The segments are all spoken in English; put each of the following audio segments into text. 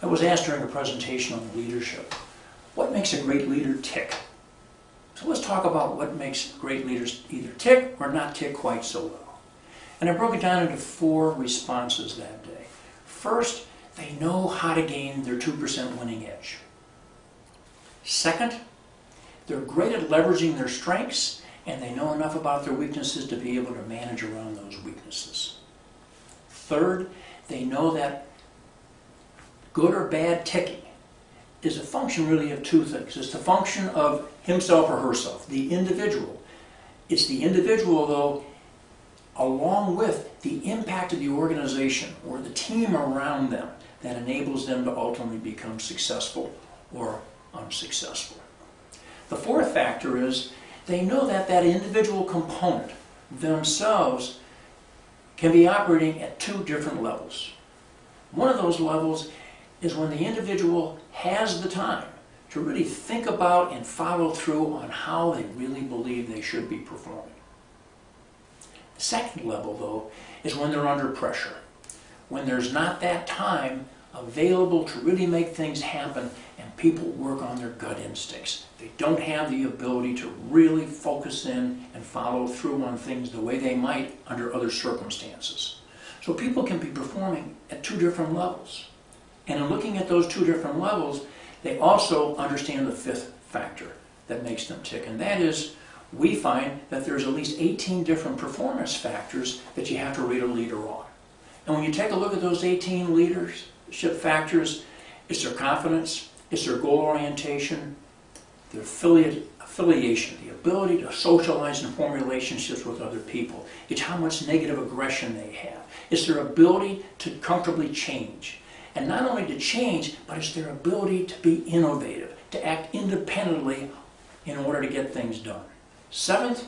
I was asked during a presentation on leadership, what makes a great leader tick? So let's talk about what makes great leaders either tick or not tick quite so well. And I broke it down into 4 responses that day. First, they know how to gain their 2% winning edge. Second, they're great at leveraging their strengths, and they know enough about their weaknesses to be able to manage around those weaknesses. Third, they know that good or bad ticking is a function really of 2 things. It's the function of himself or herself, the individual. It's the individual, though, along with the impact of the organization or the team around them that enables them to ultimately become successful or unsuccessful. The 4th factor is they know that that individual component themselves can be operating at 2 different levels. One of those levels is when the individual has the time to really think about and follow through on how they really believe they should be performing. The second level, though, is when they're under pressure, when there's not that time available to really make things happen and people work on their gut instincts. They don't have the ability to really focus in and follow through on things the way they might under other circumstances. So people can be performing at 2 different levels. And in looking at those 2 different levels, they also understand the 5th factor that makes them tick, and that is we find that there's at least 18 different performance factors that you have to rate a leader on. And when you take a look at those 18 leadership factors, it's their confidence, it's their goal orientation, their affiliation, the ability to socialize and form relationships with other people. It's how much negative aggression they have. It's their ability to comfortably change. And not only to change, but it's their ability to be innovative, to act independently in order to get things done. 7th,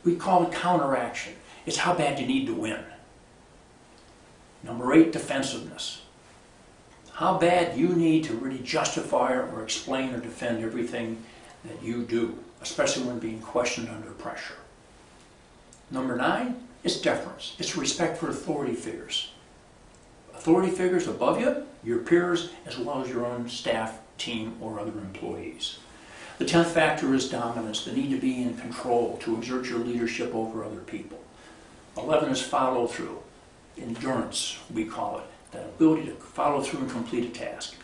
we call it counteraction. It's how bad you need to win. Number 8, defensiveness. How bad you need to really justify or explain or defend everything that you do, especially when being questioned under pressure. Number 9 is deference. It's respect for authority figures. Authority figures above you, your peers, as well as your own staff, team, or other employees. The 10th factor is dominance, the need to be in control, to exert your leadership over other people. 11 is follow through, endurance, we call it, that ability to follow through and complete a task.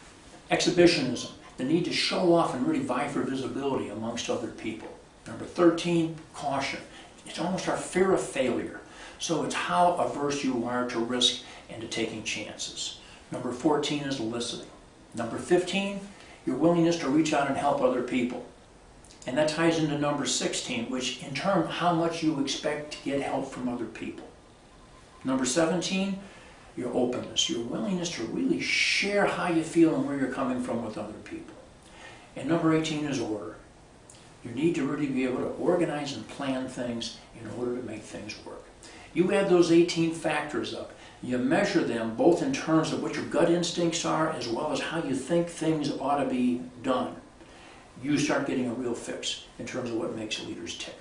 Exhibitionism, the need to show off and really vie for visibility amongst other people. Number 13, caution. It's almost our fear of failure. So it's how averse you are to risk and to taking chances. Number 14 is listening. Number 15, your willingness to reach out and help other people. And that ties into number 16, which in turn, how much you expect to get help from other people. Number 17, your openness, your willingness to really share how you feel and where you're coming from with other people. And number 18 is order. You need to really be able to organize and plan things in order to make things work. You add those 18 factors up. You measure them both in terms of what your gut instincts are as well as how you think things ought to be done. You start getting a real fix in terms of what makes leaders tick.